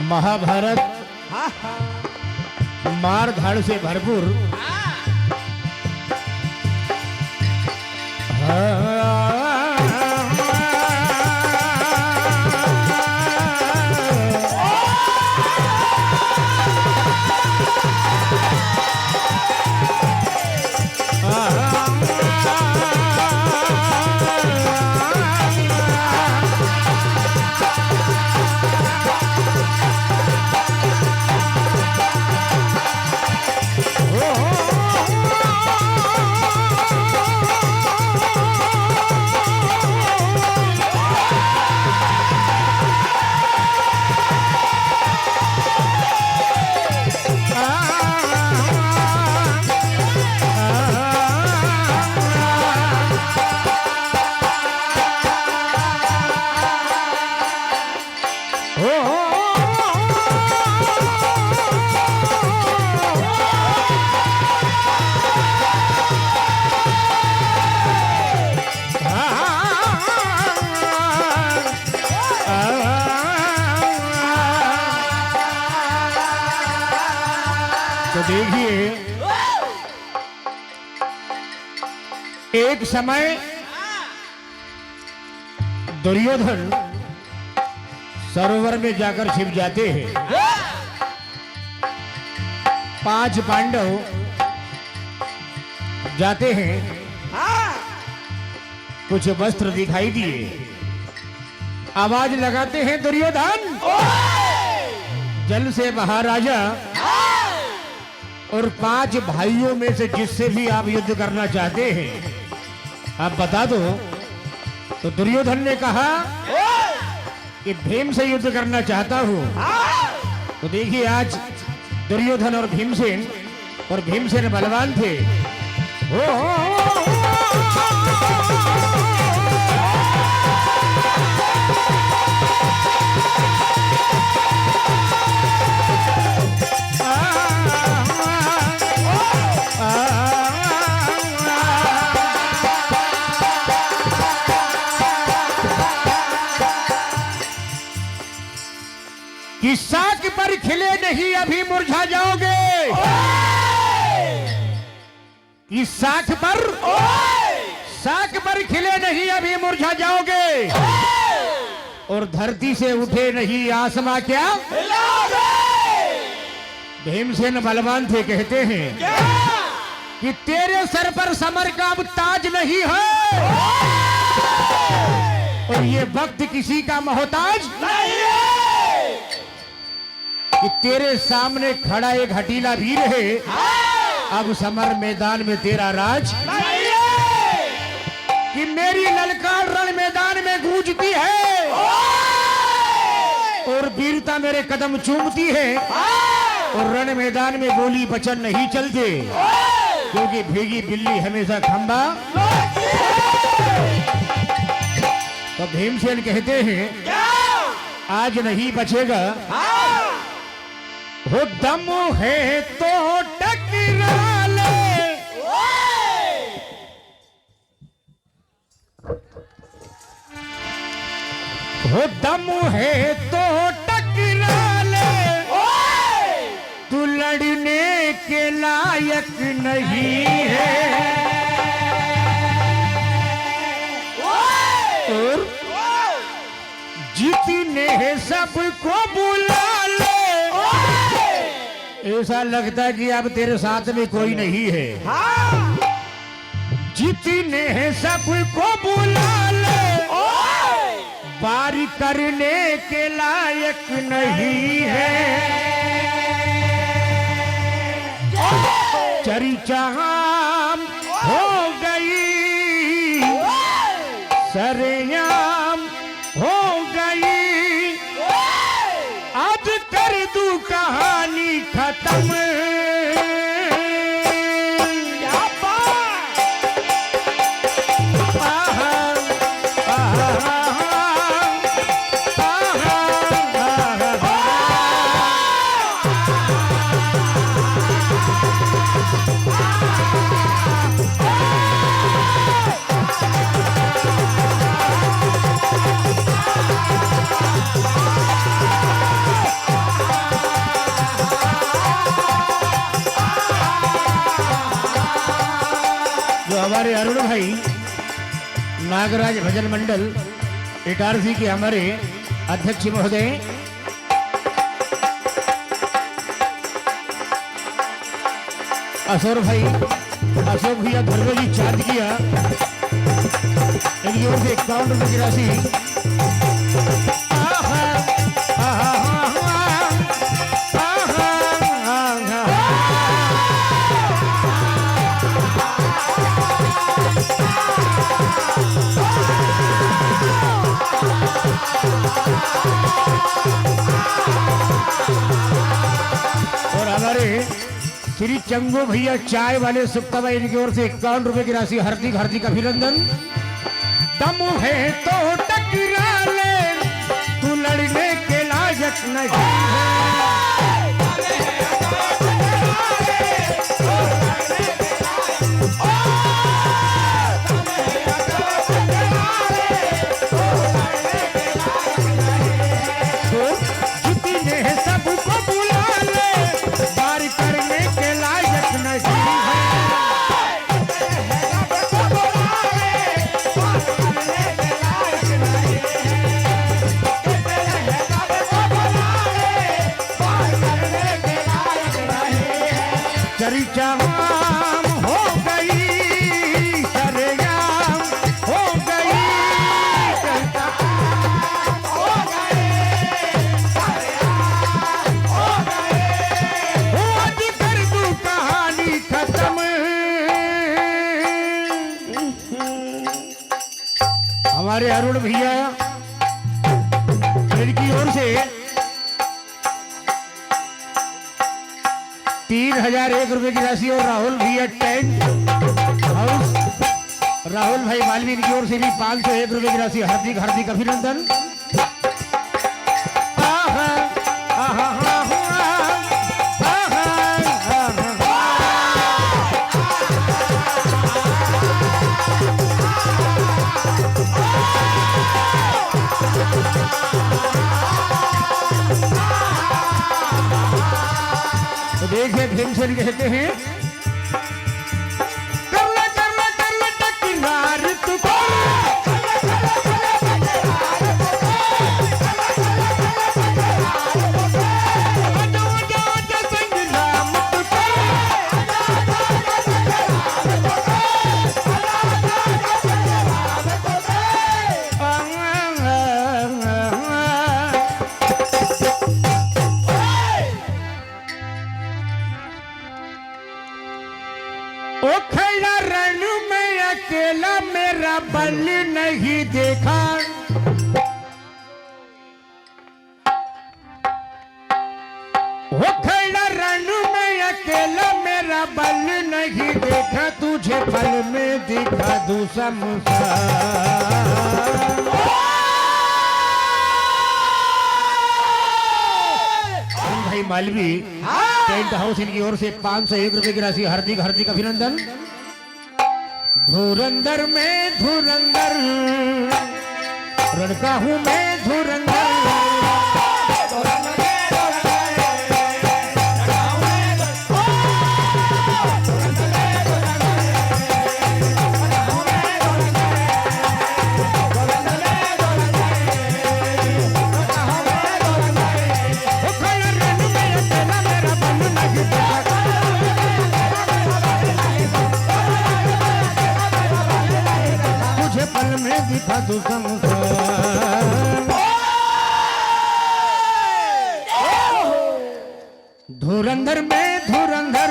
महाभारत मार धाड़ से भरपूर देखिए एक समय दुर्योधन सरोवर में जाकर छिप जाते हैं। 5 पांडव जाते हैं, कुछ वस्त्र दिखाई दिए, आवाज लगाते हैं दुर्योधन जल से महाराजा और 5 भाइयों में से जिससे भी आप युद्ध करना चाहते हैं आप बता दो। तो दुर्योधन ने कहा कि भीम से युद्ध करना चाहता हूं। तो देखिए आज दुर्योधन और भीमसेन बलवान थे। कि साख पर खिले नहीं अभी मुरझा जाओगे, कि साख पर खिले नहीं अभी मुरझा जाओगे, और धरती से उठे नहीं आसमां क्या भीमसेन बलवान थे। कहते हैं कि तेरे सर पर समर का अब ताज नहीं है और ये वक्त किसी का मोहताज नहीं है, कि तेरे सामने खड़ा एक हटीला वीर है, अब समर मैदान में तेरा राज नहीं है, कि मेरी ललकार रण मैदान में गूंजती है और वीरता मेरे कदम चूमती है, और रण मैदान में बोली वचन नहीं चलते, क्योंकि भीगी बिल्ली हमेशा खंबा। तो भीमसेन कहते हैं आज नहीं बचेगा, हो दम है तो टकरा ले, हो दम है तो टकरा ले, तू लड़ने के लायक नहीं है। और जीतने सबको बुला ले, ऐसा लगता है कि अब तेरे साथ में कोई नहीं है। जीतने सबको बुला ले, बारी करने के लायक नहीं है। चरिचाम हो गई, सरेआम हो गई, आज कर दूं कहानी खत्म। हमारे अरुण भाई नागराज भजन मंडल इटारसी के हमारे अध्यक्ष महोदय अशोक भाई, अशोक भैया धर्मजी चार्ज किया, इनकी ओर से 51 रुपए की राशि। और हमारे श्री चंगू भैया चाय वाले सुक्ता भाई, इनकी ओर से 51 रुपए की राशि हार्दिक हार्दिक अभिनंदन। दम है तो टकरा ले, तू लड़ने के लायक नहीं है। चरिचाम हो गई, सरेआम हो गई, हो गई, हो गई, आज कर दूं कहानी खत्म। हमारे अरुण भैया इनकी ओर से 3001 रुपए की राशि और राहुल भैया टेंट हाउस, राहुल भाई मालवी की ओर से भी 501 रुपए की राशि हार्दिक हार्दिक अभिनंदन। तो देखिए भीमसेन कहते हैं, करला करला करला टकरार तू ओ खड़ा रण में अकेला मेरा बल नहीं देखा, ओ खड़ा रण में अकेला मेरा बल नहीं देखा, तुझे पल में दिखा दूं संसार। भाई मालवी टेंट हाउस इनकी ओर से 501 रुपए की राशि हार्दिक हार्दिक अभिनंदन। धुरंधर में धुरंधर लड़का हूँ मैं धुरंधर। पल में दिखा तू धुरंधर में धुरंधर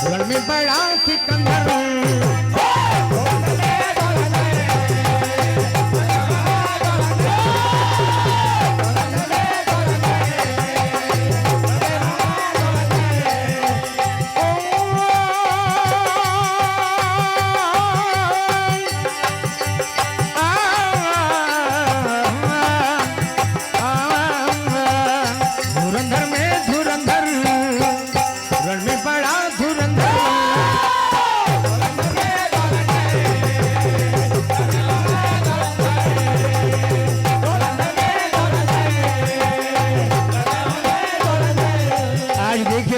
रण में बड़ा सिकंदर।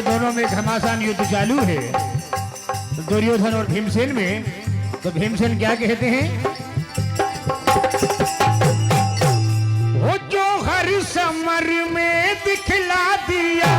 दोनों में घमासान युद्ध चालू है दुर्योधन और भीमसेन में। तो भीमसेन क्या कहते हैं? वो जो हर समर में दिखला दिया